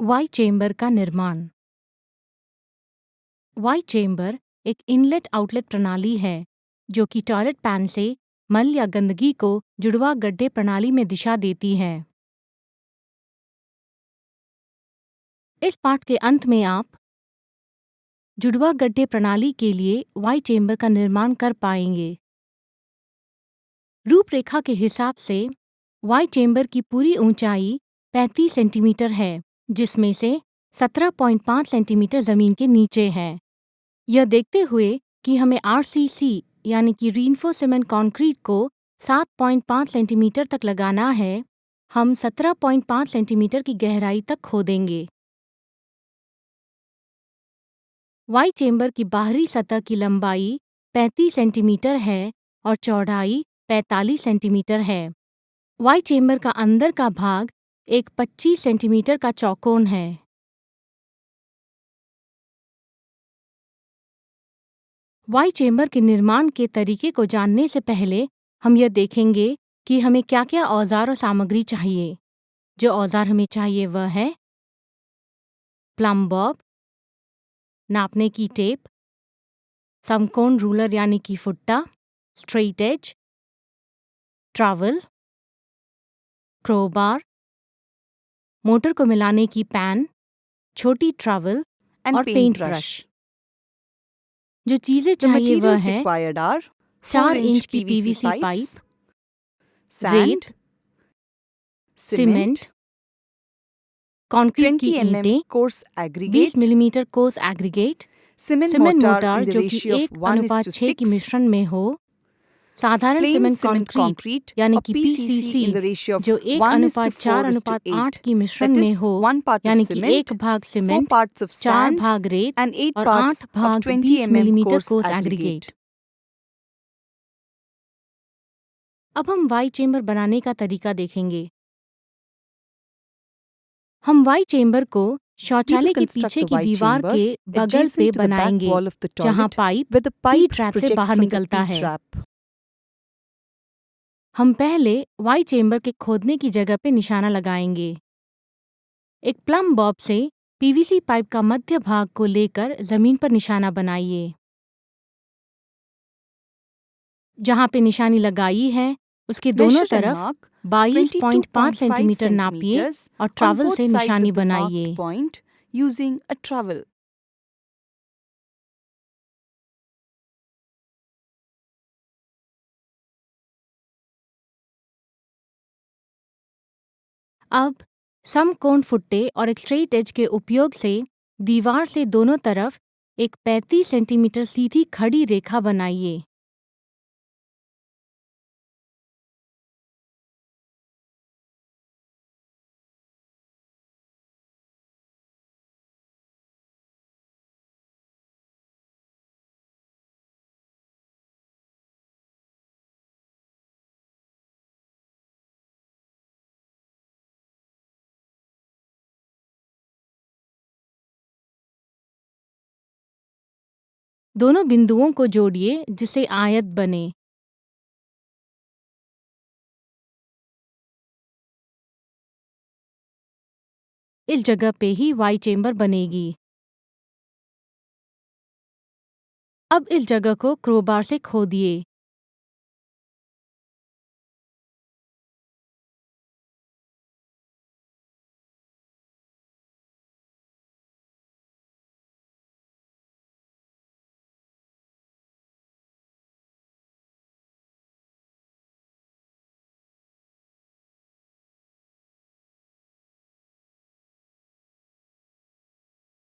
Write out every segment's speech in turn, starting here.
Y chamber का निर्माण। Y chamber एक इनलेट आउटलेट प्रणाली है जो कि टॉयलेट पैन से मल या गंदगी को जुड़वा गड्ढे प्रणाली में दिशा देती है। इस पाठ के अंत में आप जुड़वा गड्ढे प्रणाली के लिए वाई चेंबर का निर्माण कर पाएंगे। रूपरेखा के हिसाब से वाई चेंबर की पूरी ऊंचाई 35 सेंटीमीटर है, जिसमें से 17.5 सेंटीमीटर जमीन के नीचे है। यह देखते हुए कि हमें आरसीसी यानी कि रीइंफोर्स्ड सीमेंट कंक्रीट को 7.5 सेंटीमीटर तक लगाना है, हम 17.5 सेंटीमीटर की गहराई तक खोदेंगे। वाई चेंबर की बाहरी सतह की लंबाई 35 सेंटीमीटर है और चौड़ाई 45 सेंटीमीटर है। वाई चेंबर का अंदर का भाग एक 25 सेंटीमीटर का चौकोन है। वाई चेंबर के निर्माण के तरीके को जानने से पहले हम यह देखेंगे कि हमें क्या-क्या औजार और सामग्री चाहिए। जो औजार हमें चाहिए वह है प्लम बॉब, नापने की टेप, समकोण रूलर यानी कि फुट्टा, straight edge, travel, crowbar, motor को मिलाने की पैन, छोटी ट्रैवल और पेंट ब्रश। जो चीजें चाहिए वह है 4 इंच की पीवीसी पाइप, रेत, सीमेंट, कंक्रीट की ईंटें, 20 millimetre coarse aggregate, cement mortar जो कि 1:6 की मिश्रण में हो, साधारण सीमेंट कंक्रीट यानी कि पीसीसी जो 1:4:8 की मिश्रण में हो, यानी कि 1 भाग सीमेंट, 4 भाग रेत और 8 भाग 20 मिलीमीटर कोर्स एग्रीगेट। अब हम वाई चेंबर बनाने का तरीका देखेंगे। हम वाई चेंबर को शौचालय के पीछे की दीवार के बगल पे बनाएंगे, जहां पाइप पी ट्रैप से बाहर निकलता है। हम पहले वाई चेंबर के खोदने की जगह पे निशाना लगाएंगे। एक प्लम बॉब से पीवीसी पाइप का मध्य भाग को लेकर जमीन पर निशाना बनाइए। जहां पे निशानी लगाई है उसके दोनों तरफ 22.5 सेंटीमीटर नापिए और ट्रैवल से निशानी बनाइए। अब समकोण फुट्टे और एक स्ट्रेट एज के उपयोग से दीवार से दोनों तरफ एक 35 सेंटीमीटर सीधी खड़ी रेखा बनाइए। दोनों बिंदुओं को जोड़िए जिससे आयत बने। इस जगह पे ही वाई चेंबर बनेगी। अब इस जगह को क्रोबार से खोदिए।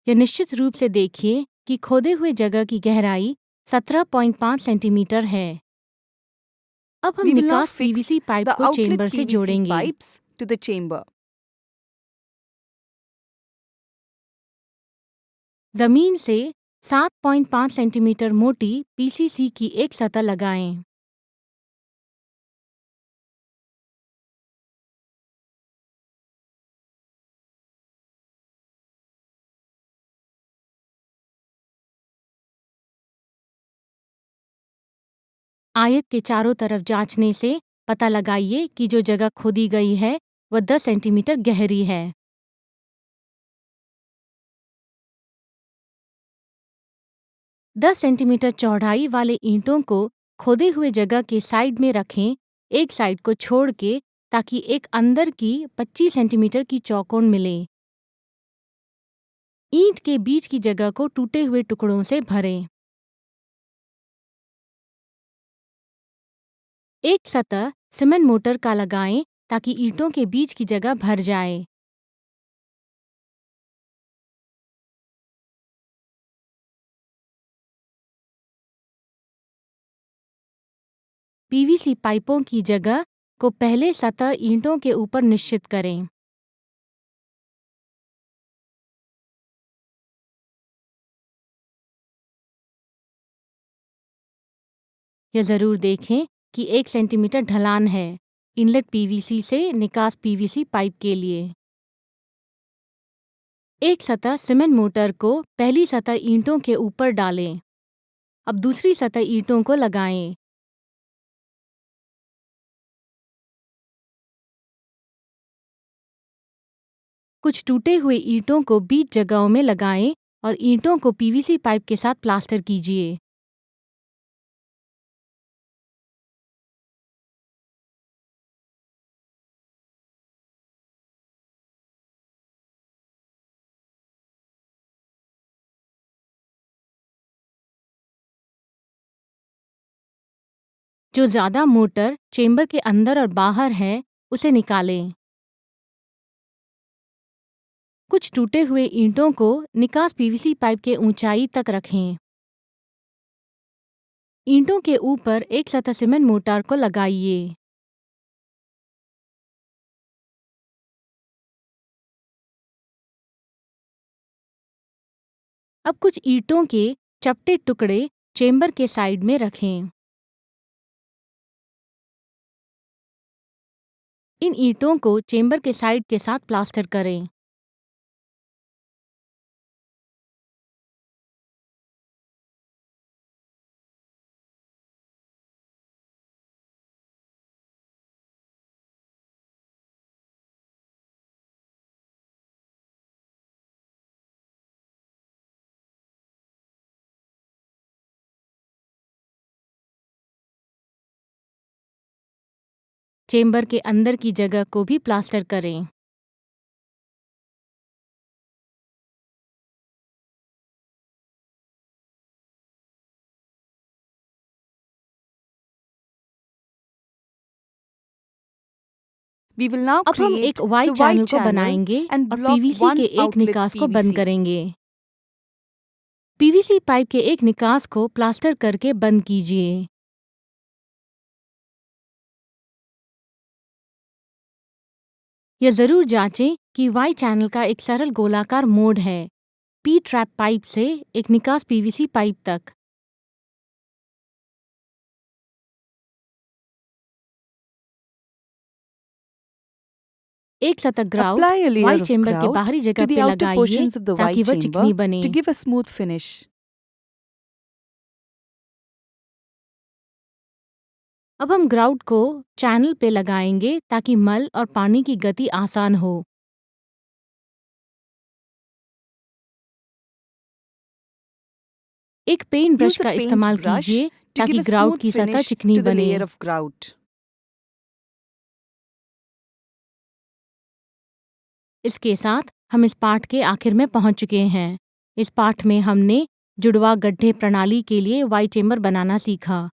यह निश्चित रूप से देखिए कि खोदे हुए जगह की गहराई 17.5 सेंटीमीटर है। अब हम निकास पीवीसी पाइप को चेंबर से जोड़ेंगे। जमीन से 7.5 सेंटीमीटर मोटी पीसीसी की एक सतह लगाएं। आयत के चारों तरफ जांचने से पता लगाइए कि जो जगह खोदी गई है वह 10 सेंटीमीटर गहरी है। 10 सेंटीमीटर चौड़ाई वाले ईंटों को खोदे हुए जगह के साइड में रखें, एक साइड को छोड़ के, ताकि एक अंदर की 25 सेंटीमीटर की चौकोन मिले। ईंट के बीच की जगह को टूटे हुए टुकड़ों से भरें। एक सतह सीमेंट मोटर का लगाएं ताकि ईंटों के बीच की जगह भर जाए। पीवीसी पाइपों की जगह को पहले सतह ईंटों के ऊपर निश्चित करें। यह जरूर देखें कि 1 सेंटीमीटर ढलान है इनलेट पीवीसी से निकास पीवीसी पाइप के लिए। एक सतह सीमेंट मोटर को पहली सतह ईंटों के ऊपर डालें। अब दूसरी सतह ईंटों को लगाएं। कुछ टूटे हुए ईंटों को बीच जगहों में लगाएं और ईंटों को पीवीसी पाइप के साथ प्लास्टर कीजिए। जो ज़्यादा मोटर चेंबर के अंदर और बाहर है उसे निकालें। कुछ टूटे हुए ईंटों को निकास पीवीसी पाइप के ऊंचाई तक रखें। ईंटों के ऊपर एक सतह सीमेंट मोर्टार को लगाइए। अब कुछ ईंटों के चपटे टुकड़े चेंबर के साइड में रखें। इन ईंटों को चेंबर के साइड के साथ प्लास्टर करें। चेंबर के अंदर की जगह को भी प्लास्टर करें। अब हम एक वाई चैनल को बनाएंगे और पीवीसी के एक निकास को बंद करेंगे। पीवीसी पाइप के एक निकास को प्लास्टर करके बंद कीजिए। यह जरूर जांचें कि वाई चैनल का एक सरल गोलाकार मोड है, पी ट्रैप पाइप से एक निकास पीवीसी पाइप तक। एक सतह ग्राउट वाई चेंबर के बाहरी जगह पे लगाइए ताकि वह चिकनी बने। अब हम ग्राउट को चैनल पे लगाएंगे ताकि मल और पानी की गति आसान हो। एक पेंट ब्रश का इस्तेमाल कीजिए ताकि ग्राउट की सतह चिकनी बने। इसके साथ हम इस पाठ के आखिर में पहुंच चुके हैं। इस पाठ में हमने जुड़वा गड्ढे प्रणाली के लिए वाई चेंबर बनाना सीखा।